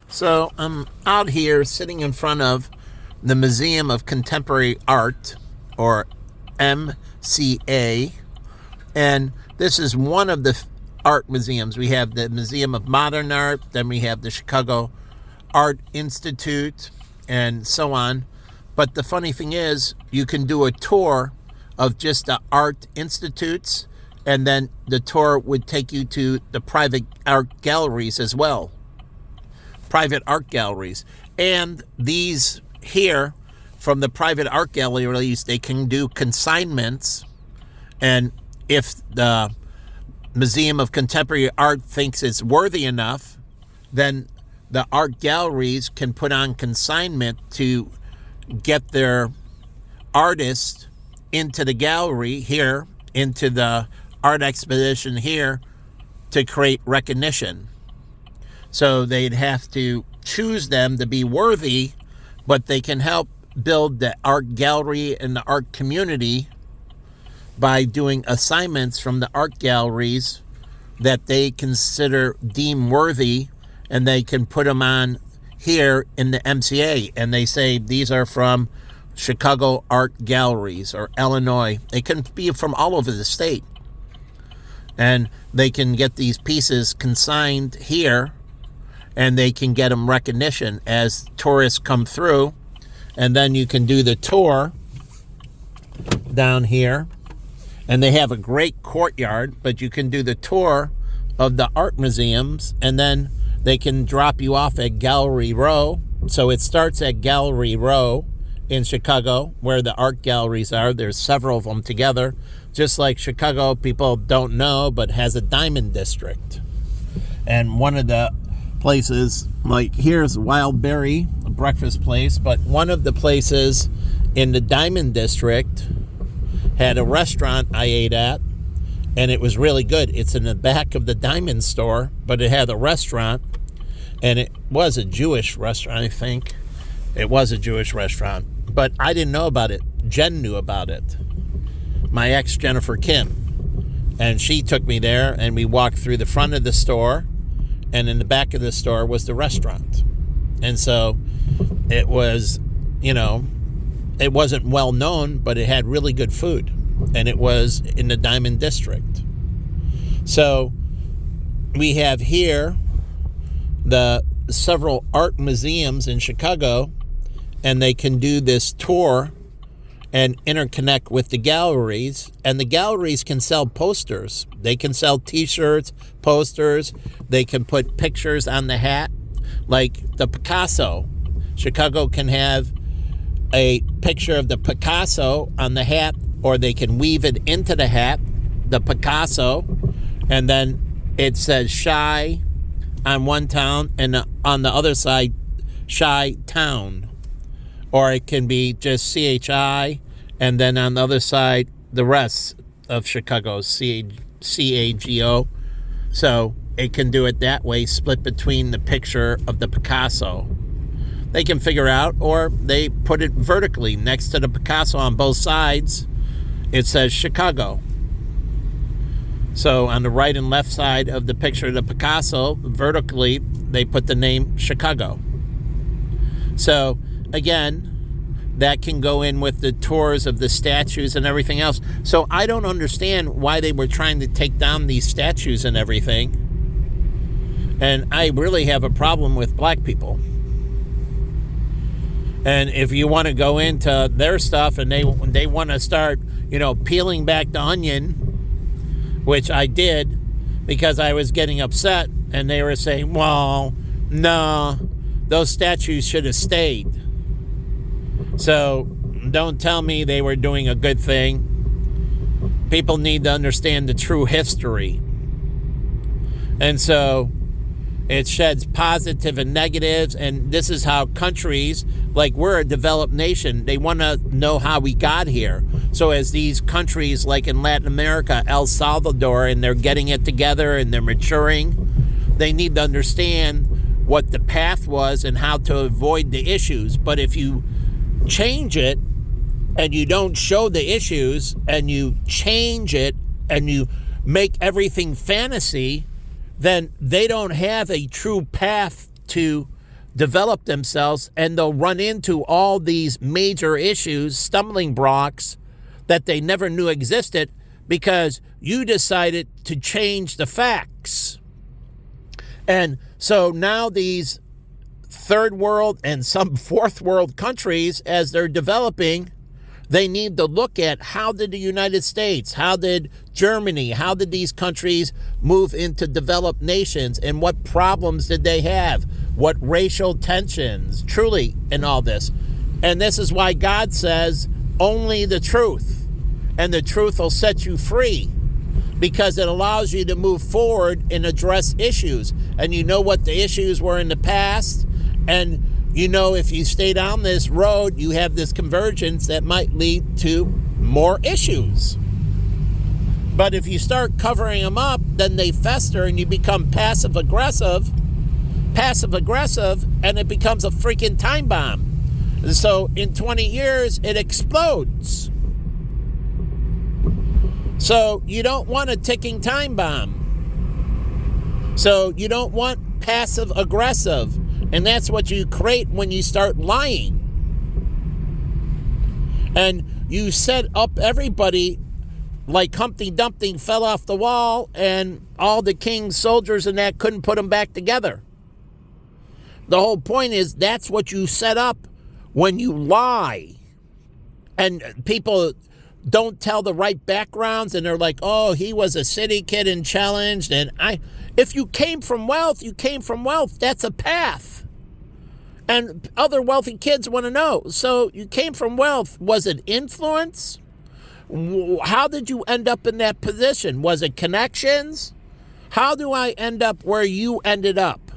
So I'm out here sitting in front of the Museum of Contemporary Art, or MCA, and this is one of the art museums. We have the Museum of Modern Art, then we have the Chicago Art Institute, and so on. But the funny thing is, you can do a tour of just the art institutes, and then the tour would take you to the private art galleries as well. Private art galleries. And these here, from the private art galleries, they can do consignments. And if the Museum of Contemporary Art thinks it's worthy enough, then the art galleries can put on consignment to get their artists into the gallery here, into the art exposition here, to create recognition. So they'd have to choose them to be worthy, but they can help build the art gallery and the art community by doing assignments from the art galleries that they deem worthy, and they can put them on here in the MCA. And they say these are from Chicago Art Galleries or Illinois. They can be from all over the state. And they can get these pieces consigned here, and they can get them recognition as tourists come through. And then you can do the tour down here. And they have a great courtyard, but you can do the tour of the art museums, and then they can drop you off at Gallery Row. So it starts at Gallery Row in Chicago, where the art galleries are. There's several of them together. Just like Chicago, people don't know, but has a diamond district. And one of the places, like here's Wild Berry, a breakfast place, but one of the places in the Diamond District had a restaurant I ate at, and it was really good. It's in the back of the Diamond store, but it had a restaurant, and it was a Jewish restaurant, I think. It was a Jewish restaurant, but I didn't know about it. Jen knew about it. My ex, Jennifer Kim, and she took me there, and we walked through the front of the store, and in the back of the store was the restaurant. And so it was, it wasn't well known, but it had really good food. And it was in the Diamond District. So we have here the several art museums in Chicago, and they can do this tour and interconnect with the galleries. And the galleries can sell posters. They can sell t-shirts, posters. They can put pictures on the hat. Like the Picasso. Chicago can have a picture of the Picasso on the hat, or they can weave it into the hat, the Picasso, and then it says Chi on one town, and on the other side, Chi Town. Or it can be just CHI, and then on the other side, the rest of Chicago, CAGO. So it can do it that way, split between the picture of the Picasso. They can figure out, or they put it vertically next to the Picasso on both sides. It says Chicago. So on the right and left side of the picture of the Picasso, vertically, they put the name Chicago. So again, that can go in with the tours of the statues and everything else. So I don't understand why they were trying to take down these statues and everything. And I really have a problem with black people. And if you want to go into their stuff and they want to start, peeling back the onion, which I did because I was getting upset, and they were saying, well, no, those statues should have stayed. So don't tell me they were doing a good thing. People need to understand the true history. And so it sheds positive and negatives, and this is how countries, like we're a developed nation, they want to know how we got here. So as these countries, like in Latin America, El Salvador, and they're getting it together and they're maturing, they need to understand what the path was and how to avoid the issues. But if you change it and you don't show the issues, and you change it and you make everything fantasy, then they don't have a true path to develop themselves, and they'll run into all these major issues, stumbling blocks that they never knew existed because you decided to change the facts. And so now these third world and some fourth world countries, as they're developing, they need to look at how did the United States, how did Germany, how did these countries move into developed nations, and what problems did they have? What racial tensions, truly, in all this. And this is why God says only the truth, and the truth will set you free, because it allows you to move forward and address issues. And you know what the issues were in the past, and you know if you stay down this road, you have this convergence that might lead to more issues. But if you start covering them up, then they fester and you become passive-aggressive, and it becomes a freaking time bomb. And so in 20 years, it explodes. So you don't want a ticking time bomb. So you don't want passive-aggressive. And that's what you create when you start lying. And you set up everybody like Humpty Dumpty fell off the wall and all the king's soldiers and that couldn't put them back together. The whole point is that's what you set up when you lie. And people don't tell the right backgrounds, and they're like, oh, he was a city kid and challenged. And if you came from wealth, you came from wealth. That's a path. And other wealthy kids want to know. So you came from wealth. Was it influence? How did you end up in that position? Was it connections? How do I end up where you ended up?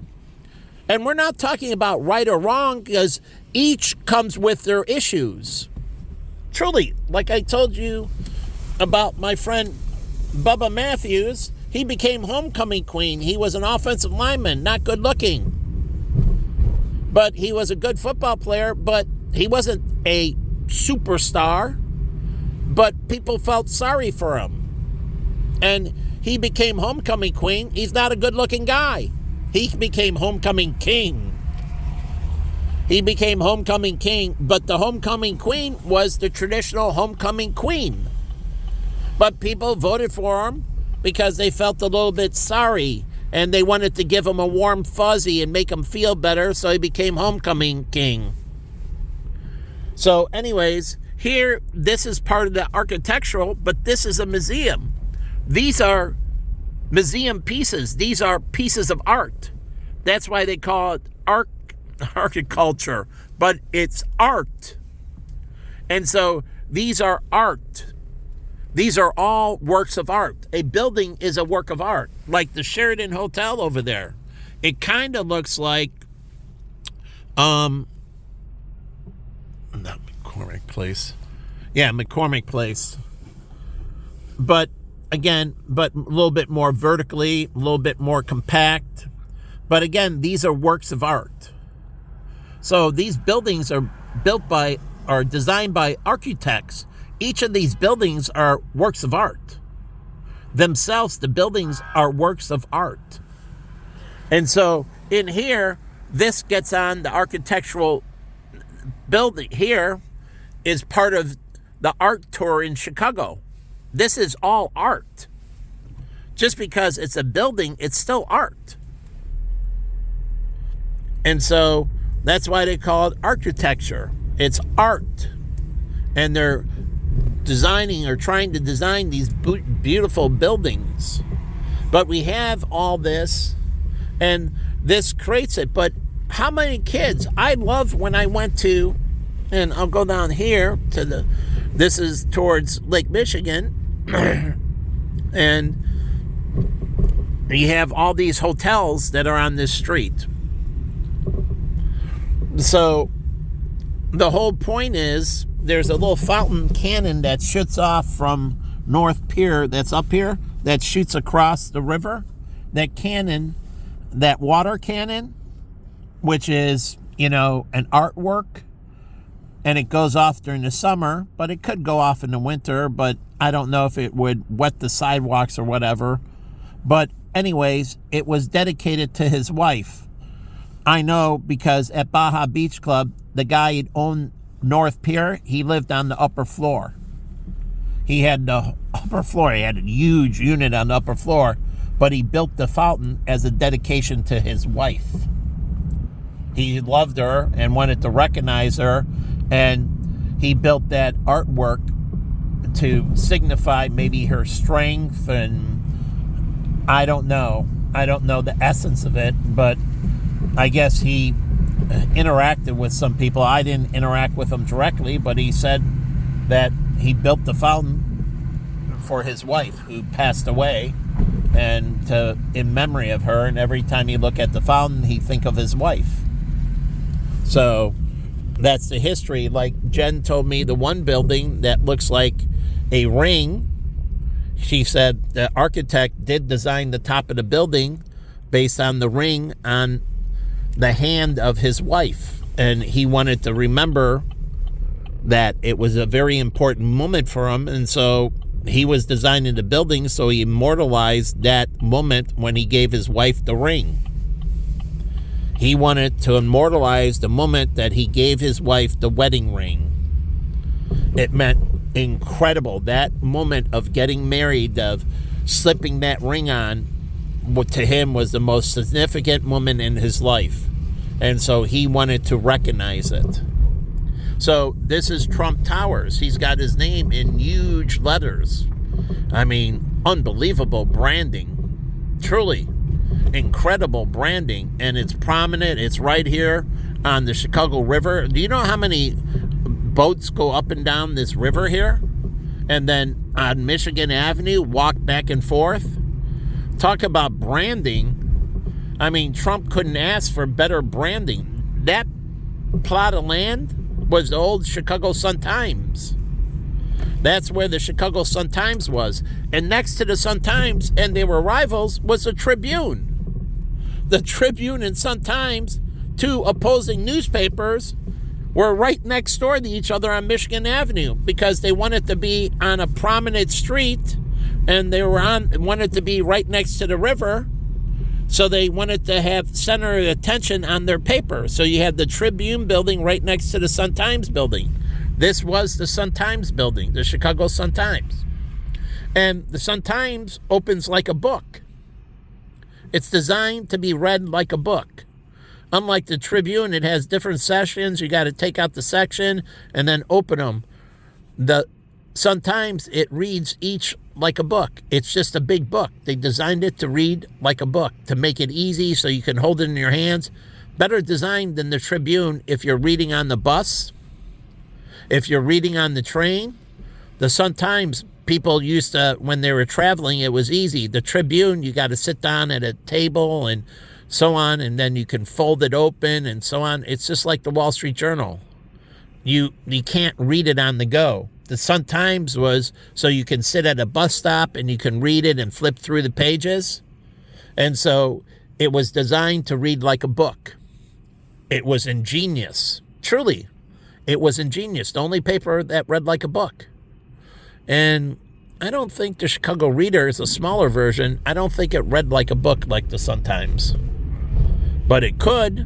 And we're not talking about right or wrong, because each comes with their issues. Truly, like I told you about my friend Bubba Matthews, he became homecoming queen. He was an offensive lineman, not good looking. But he was a good football player, but he wasn't a superstar. But people felt sorry for him. And he became homecoming queen. He's not a good-looking guy. He became homecoming king. He became homecoming king, but the homecoming queen was the traditional homecoming queen. But people voted for him because they felt a little bit sorry, and they wanted to give him a warm fuzzy and make him feel better, so he became homecoming king. So anyways, here, this is part of the architectural, but this is a museum. These are museum pieces. These are pieces of art. That's why they call it architecture, but it's art. And so these are art. These are all works of art. A building is a work of art, like the Sheraton Hotel over there. It kind of looks like, not McCormick Place. Yeah, McCormick Place. But again, but a little bit more vertically, a little bit more compact. But again, these are works of art. So these buildings are designed by architects. Each of these buildings are works of art. Themselves, the buildings are works of art. And so in here, this gets on the architectural building. Here is part of the art tour in Chicago. This is all art. Just because it's a building, it's still art. And so that's why they call it architecture. It's art. And they're designing or trying to design these beautiful buildings. But we have all this, and this creates it. But how many kids? I love when I went to, and I'll go down here to this is towards Lake Michigan, and you have all these hotels that are on this street. So the whole point is there's a little fountain cannon that shoots off from North Pier that's up here that shoots across the river. That cannon, that water cannon, which is, an artwork, and it goes off during the summer, but it could go off in the winter, but I don't know if it would wet the sidewalks or whatever. But anyways, it was dedicated to his wife. I know because at Baja Beach Club, the guy who owned North Pier, he lived on the upper floor. He had the upper floor. He had a huge unit on the upper floor, but he built the fountain as a dedication to his wife. He loved her and wanted to recognize her, and he built that artwork to signify maybe her strength, and I don't know the essence of it, but I guess he interacted with some people. I didn't interact with him directly, but he said that he built the fountain for his wife who passed away, and in memory of her, and every time you look at the fountain, he think of his wife. So that's the history. Like Jen told me, the one building that looks like a ring, she said the architect did design the top of the building based on the ring on the hand of his wife, and he wanted to remember that it was a very important moment for him, and so he was designing the building so he immortalized that moment when he gave his wife the ring. He wanted to immortalize the moment that he gave his wife the wedding ring. It meant incredible. That moment of getting married, of slipping that ring on, to him was the most significant moment in his life. And so he wanted to recognize it. So this is Trump Towers. He's got his name in huge letters. I mean, unbelievable branding. Truly incredible branding. And it's prominent. It's right here on the Chicago River. Do you know how many boats go up and down this river here? And then on Michigan Avenue, walk back and forth? Talk about branding. I mean, Trump couldn't ask for better branding. That plot of land was the old Chicago Sun-Times. That's where the Chicago Sun-Times was. And next to the Sun-Times, and they were rivals, was the Tribune. The Tribune and Sun-Times, two opposing newspapers, were right next door to each other on Michigan Avenue because they wanted to be on a prominent street, and they wanted to be right next to the river, so they wanted to have center of attention on their paper. So you had the Tribune building right next to the Sun-Times building. This was the Sun-Times building, the Chicago Sun-Times. And the Sun-Times opens like a book. It's designed to be read like a book. Unlike the Tribune, it has different sections. You got to take out the section and then open them. The Sun-Times, it reads each like a book. It's just a big book. They designed it to read like a book, to make it easy so you can hold it in your hands. Better designed than the Tribune if you're reading on the bus. If you're reading on the train. The Sun-Times, people used to, when they were traveling, it was easy. The Tribune, you got to sit down at a table and so on, and then you can fold it open and so on. It's just like the Wall Street Journal. You can't read it on the go. The Sun-Times was so you can sit at a bus stop and you can read it and flip through the pages. And so it was designed to read like a book. It was ingenious. Truly, it was ingenious. The only paper that read like a book. And I don't think the Chicago Reader is a smaller version. I don't think it read like a book like the Sun-Times. But it could.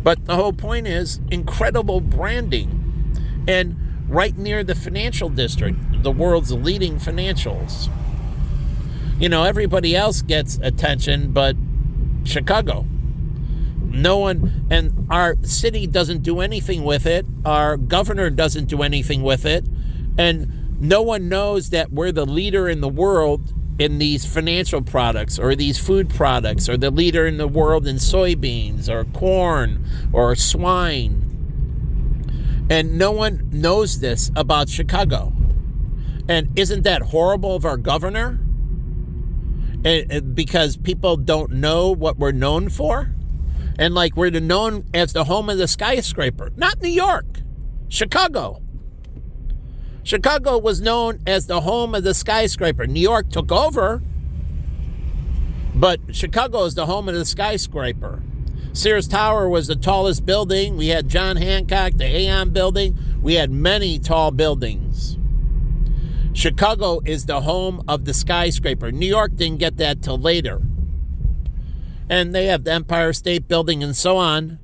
But the whole point is incredible branding. And right near the financial district, the world's leading financials. You know, everybody else gets attention, but Chicago. No one, and our city doesn't do anything with it. Our governor doesn't do anything with it. And no one knows that we're the leader in the world in these financial products or these food products, or the leader in the world in soybeans or corn or swine. And no one knows this about Chicago. And isn't that horrible of our governor? Because people don't know what we're known for. And like we're known as the home of the skyscraper. Not New York. Chicago. Chicago was known as the home of the skyscraper. New York took over, but Chicago is the home of the skyscraper. Sears Tower was the tallest building. We had John Hancock, the Aon building. We had many tall buildings. Chicago is the home of the skyscraper. New York didn't get that till later. and they have the Empire State Building and so on.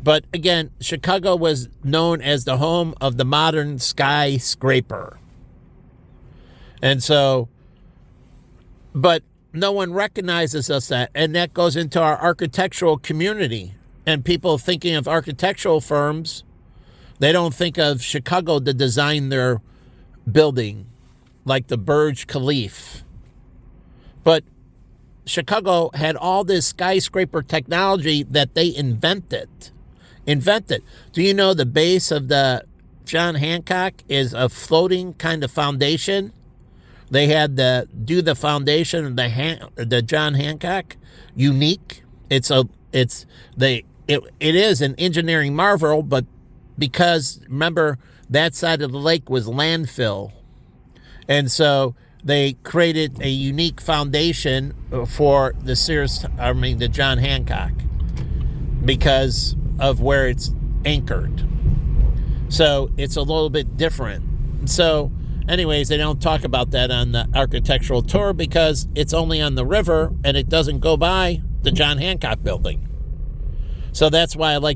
But again, Chicago was known as the home of the modern skyscraper. And so, but no one recognizes us that, and that goes into our architectural community. And people thinking of architectural firms, they don't think of Chicago to design their building, like the Burj Khalifa. But Chicago had all this skyscraper technology that they invented. Do you know the base of the John Hancock is a floating kind of foundation? They had to do the foundation of the John Hancock unique. It is an engineering marvel, but because remember that side of the lake was landfill, and so they created a unique foundation for the John Hancock because of where it's anchored. So it's a little bit different. So anyways, they don't talk about that on the architectural tour because it's only on the river and it doesn't go by the John Hancock building. So that's why I like